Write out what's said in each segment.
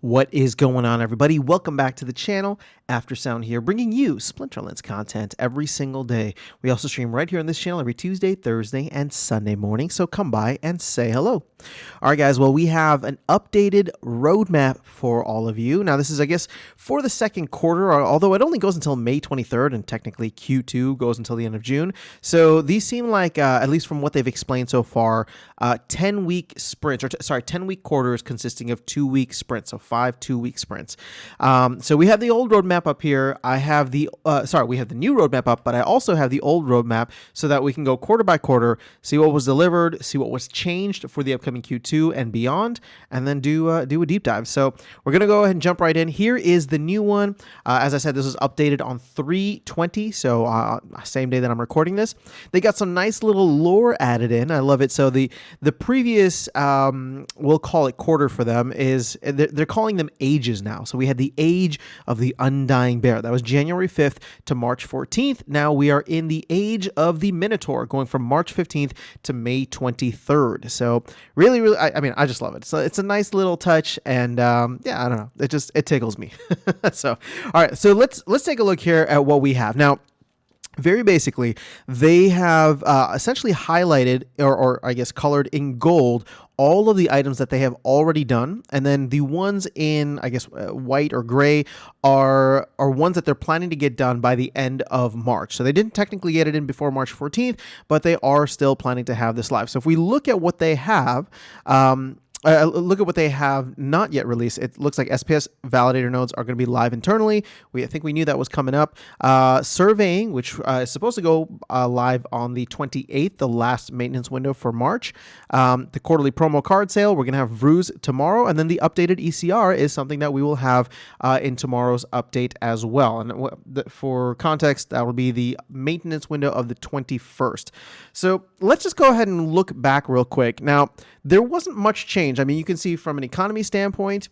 What is going on, everybody? Welcome back to the channel. After Sound here, bringing you Splinterlands content every single day. We also stream right here on this channel every Tuesday, Thursday, and Sunday morning, so come by and say hello. All right, guys, well, we have an updated roadmap for all of you. Now, this is, I guess, for the second quarter, although it only goes until May 23rd, and technically Q2 goes until the end of June. So these seem like, at least from what they've explained so far, 10-week sprints, 10-week quarters consisting of 2-week sprints, so 5 2-week sprints. So we have the old roadmap up here. I have the we have the new roadmap up, but I also have the old roadmap so that we can go quarter by quarter, see what was delivered, see what was changed for the upcoming Q2 and beyond, and then do a deep dive. So we're gonna go ahead and jump right in. Here is the new one. As I said, this was updated on 3/20, so same day that I'm recording this. They got some nice little lore added in. I love it. So the previous we'll call it quarter for them is they're calling them ages now. So we had the age of the undying bear. That was January 5th to March 14th. Now we are in the age of the Minotaur, going from March 15th to May 23rd. So really, I just love it. So it's a nice little touch, and yeah, I don't know. It tickles me. So all right, so let's take a look here at what we have now. Very basically, they have essentially highlighted or I guess colored in gold all of the items that they have already done, and then the ones in, I guess, white or gray are ones that they're planning to get done by the end of March. So they didn't technically get it in before March 14th, but they are still planning to have this live. So if we look at what they have, look at what they have not yet released. It looks like SPS validator nodes are going to be live internally. I think we knew that was coming up. Surveying, which is supposed to go live on the 28th, the last maintenance window for March. The quarterly promo card sale, we're going to have Vruz tomorrow, and then the updated ECR is something that we will have in tomorrow's update as well. And for context, that will be the maintenance window of the 21st. So let's just go ahead and look back real quick. Now, there wasn't much change. I mean, you can see from an economy standpoint,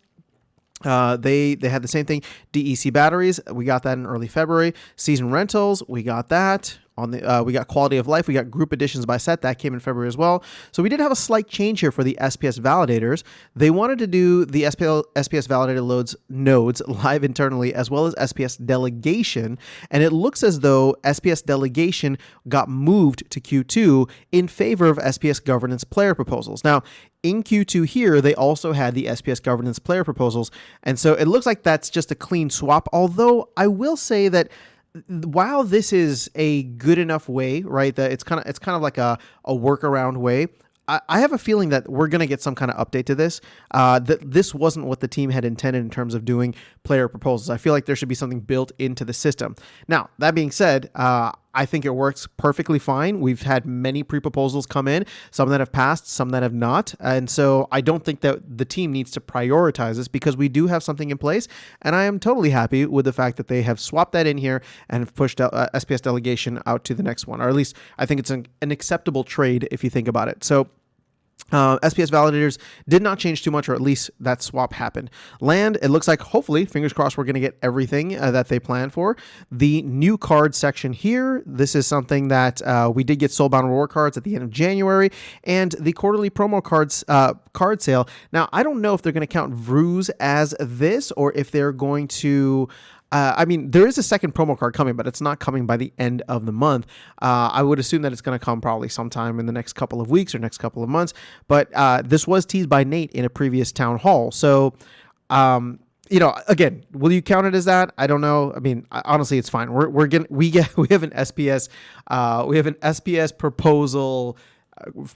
they had the same thing. DEC batteries, we got that in early February. Season rentals, we got that. We got quality of life. We got group additions by set. That came in February as well. So we did have a slight change here for the SPS validators. They wanted to do the SPS validator nodes live internally as well as SPS delegation. And it looks as though SPS delegation got moved to Q2 in favor of SPS governance player proposals. Now, in Q2 here, they also had the SPS governance player proposals. And so it looks like that's just a clean swap. Although I will say that while this is a good enough way, right, that it's kind of like a workaround way, I have a feeling that we're going to get some kind of update to this, that this wasn't what the team had intended in terms of doing player proposals. I feel like there should be something built into the system. Now, that being said, I think it works perfectly fine. We've had many pre-proposals come in, some that have passed, some that have not. And so I don't think that the team needs to prioritize this because we do have something in place. And I am totally happy with the fact that they have swapped that in here and have pushed SPS delegation out to the next one. Or at least I think it's an acceptable trade if you think about it. So SPS validators did not change too much, or at least that swap happened. Land, it looks like, hopefully, fingers crossed, we're going to get everything that they plan for. The new card section here, this is something that we did get Soulbound Reward cards at the end of January, and the quarterly promo cards card sale. Now, I don't know if they're going to count Vruz as this, or if they're going to... I mean, there is a second promo card coming, but it's not coming by the end of the month. I would assume that it's going to come probably sometime in the next couple of weeks or next couple of months. But this was teased by Nate in a previous town hall. So, again, will you count it as that? I don't know. I mean, honestly, it's fine. We have an SPS proposal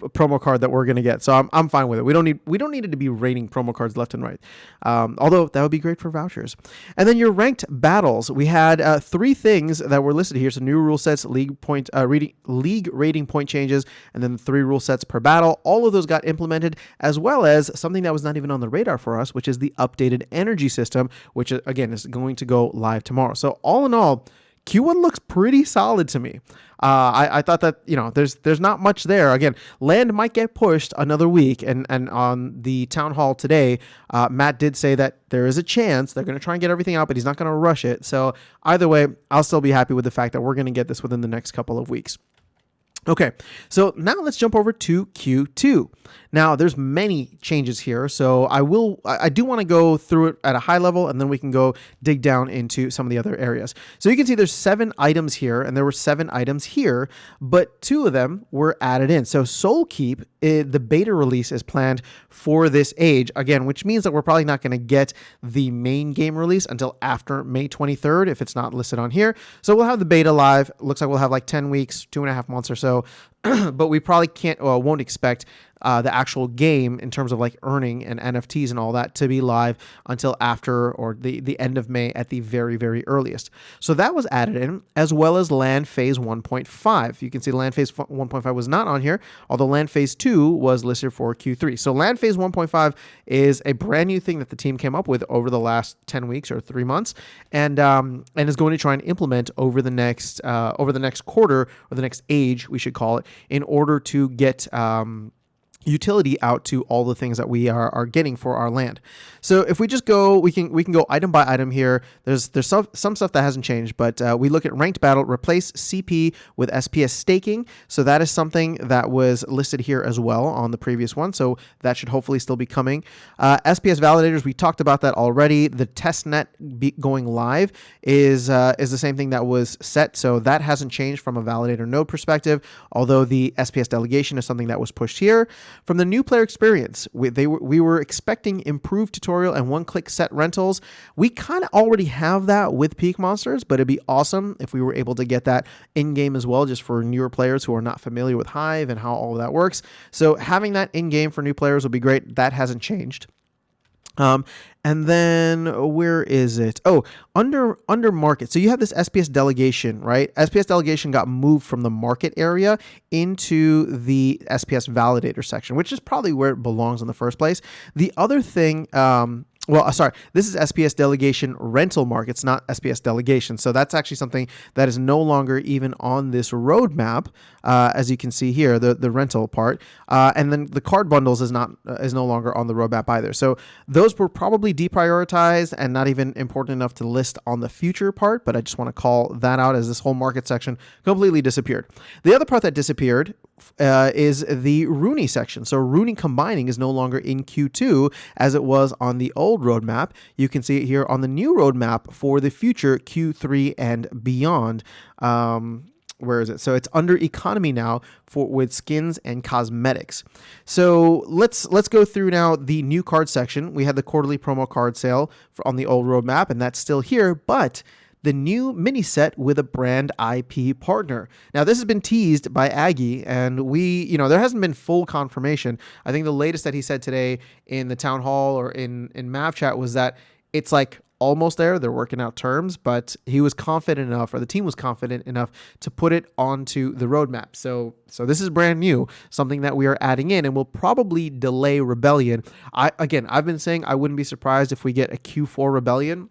promo card that we're going to get. So I'm fine with it. We don't need it to be rating promo cards left and right. Although that would be great for vouchers. And then your ranked battles. We had 3 things that were listed here. So new rule sets, league rating point changes, and then 3 rule sets per battle. All of those got implemented, as well as something that was not even on the radar for us, which is the updated energy system, which again is going to go live tomorrow. So all in all, Q1 looks pretty solid to me. I thought that, there's not much there. Again, land might get pushed another week, and on the town hall today, Matt did say that there is a chance they're going to try and get everything out, but he's not going to rush it. So either way, I'll still be happy with the fact that we're going to get this within the next couple of weeks. Okay, so now let's jump over to Q2. Now there's many changes here, so I do want to go through it at a high level, and then we can go dig down into some of the other areas. So you can see there's 7 items here, and there were 7 items here, but 2 of them were added in. So Soul Keep, the beta release is planned for this age, again, which means that we're probably not going to get the main game release until after May 23rd, if it's not listed on here. So we'll have the beta live. Looks like we'll have like 10 weeks, 2.5 months or so. But we probably can't or won't expect the actual game in terms of like earning and NFTs and all that to be live until after or the end of May at the very, very earliest. So that was added in, as well as Land Phase 1.5. You can see Land Phase 1.5 was not on here, although Land Phase 2 was listed for Q3. So Land Phase 1.5 is a brand new thing that the team came up with over the last 10 weeks or 3 months, and is going to try and implement over the next quarter, or the next age, we should call it, in order to get utility out to all the things that we are getting for our land. So if we just go, we can go item by item here. There's some stuff that hasn't changed, but we look at ranked battle, replace CP with SPS staking. So that is something that was listed here as well on the previous one. So that should hopefully still be coming. SPS validators, we talked about that already. The test net going live is the same thing that was set. So that hasn't changed from a validator node perspective, although the SPS delegation is something that was pushed here. From the new player experience, we were expecting improved tutorial and one-click set rentals. We kind of already have that with Peak Monsters, but it'd be awesome if we were able to get that in-game as well, just for newer players who are not familiar with Hive and how all of that works. So having that in-game for new players would be great. That hasn't changed. And then where is it? Oh, under market. So you have this SPS delegation, right? SPS delegation got moved from the market area into the SPS validator section, which is probably where it belongs in the first place. The other thing, this is SPS delegation rental markets, not SPS delegation. So that's actually something that is no longer even on this roadmap, as you can see here, the rental part. And then the card bundles is no longer on the roadmap either. So those were probably deprioritized and not even important enough to list on the future part, but I just want to call that out as this whole market section completely disappeared. The other part that disappeared is the Rooney section. So Rooney combining is no longer in Q2 as it was on the old roadmap. You can see it here on the new roadmap for the future Q3 and beyond. Where is it? So it's under economy now with skins and cosmetics. So let's go through now the new card section. We had the quarterly promo card sale on the old roadmap, and that's still here, but the new mini set with a brand IP partner. Now, this has been teased by Aggie, and there hasn't been full confirmation. I think the latest that he said today in the town hall or in Mav chat was that it's like almost there. They're working out terms, but he was confident enough, or the team was confident enough to put it onto the roadmap. So this is brand new, something that we are adding in, and will probably delay Rebellion. I've been saying I wouldn't be surprised if we get a Q4 Rebellion.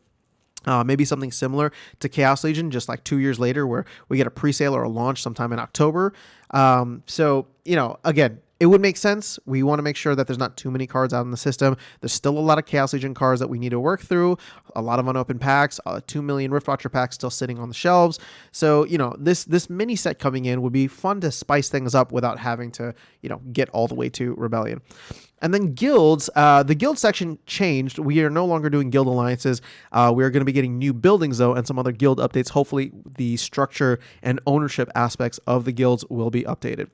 Maybe something similar to Chaos Legion, just like 2 years later, where we get a pre-sale or a launch sometime in October. Again, it would make sense. We want to make sure that there's not too many cards out in the system. There's still a lot of Chaos Legion cards that we need to work through, a lot of unopened packs, 2 million Riftwatcher packs still sitting on the shelves. So, this mini set coming in would be fun to spice things up without having to, get all the way to Rebellion. And then guilds, the guild section changed. We are no longer doing guild alliances. We are going to be getting new buildings, though, and some other guild updates. Hopefully, the structure and ownership aspects of the guilds will be updated.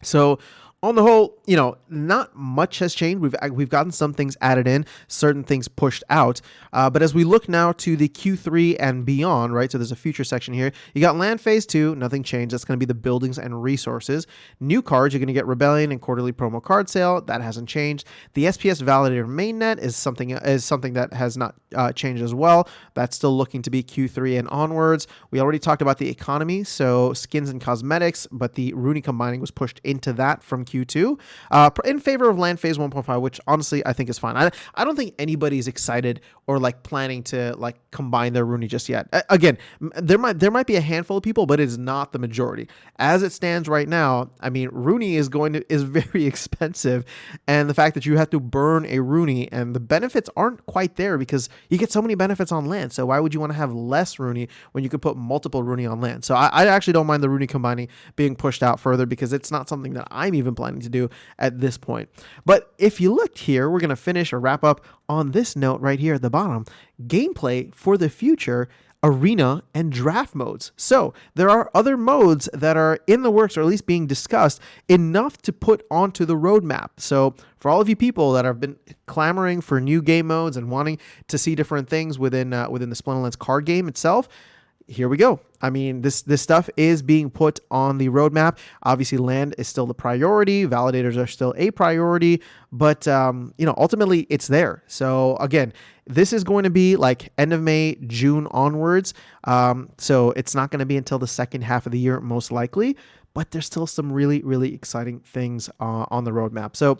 So, on the whole, not much has changed. We've gotten some things added in, certain things pushed out. But as we look now to the Q3 and beyond, right? So there's a future section here. You got Land Phase 2, nothing changed. That's going to be the buildings and resources. New cards, you're going to get Rebellion and quarterly promo card sale. That hasn't changed. The SPS validator mainnet is something that has not changed as well. That's still looking to be Q3 and onwards. We already talked about the economy, so skins and cosmetics, but the Rooney combining was pushed into that from Q3. Q2 in favor of land phase 1.5, which honestly I think is fine. I don't think anybody's excited or like planning to like combine their Rooney just yet. Again, there might be a handful of people, but it is not the majority. As it stands right now, I mean, Rooney is very expensive, and the fact that you have to burn a Rooney and the benefits aren't quite there because you get so many benefits on land. So why would you want to have less Rooney when you could put multiple Rooney on land? So I actually don't mind the Rooney combining being pushed out further because it's not something that I'm even planning to do at this point. But if you looked here, we're going to finish or wrap up on this note right here at the bottom. Gameplay for the future, arena, and draft modes. So there are other modes that are in the works, or at least being discussed, enough to put onto the roadmap. So for all of you people that have been clamoring for new game modes and wanting to see different things within the Splinterlands card game itself, here we go. I mean, this stuff is being put on the roadmap. Obviously, land is still the priority. Validators are still a priority, but ultimately it's there. So again, this is going to be like end of May, June onwards. So it's not going to be until the second half of the year, most likely. But there's still some really, really exciting things on the roadmap. So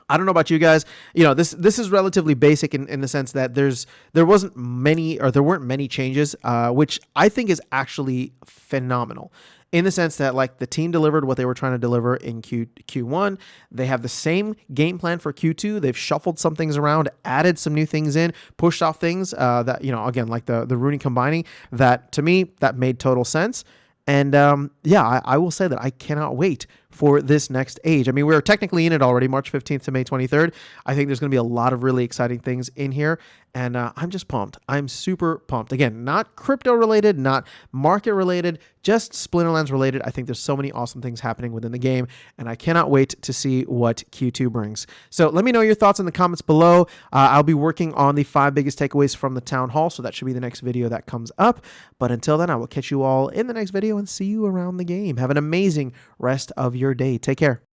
I don't know about you guys. This is relatively basic in the sense that there weren't many changes, which I think is actually phenomenal. In the sense that like the team delivered what they were trying to deliver in Q1. They have the same game plan for Q2. They've shuffled some things around, added some new things in, pushed off things that, again, like the Rooney combining, that to me, that made total sense. And I will say that I cannot wait for this next age. I mean, we're technically in it already, March 15th to May 23rd. I think there's going to be a lot of really exciting things in here, and I'm just pumped. I'm super pumped. Again, not crypto related, not market related, just Splinterlands related. I think there's so many awesome things happening within the game, and I cannot wait to see what Q2 brings. So let me know your thoughts in the comments below. I'll be working on the 5 biggest takeaways from the town hall, so that should be the next video that comes up. But until then, I will catch you all in the next video and see you around the game. Have an amazing rest of your day. Take care.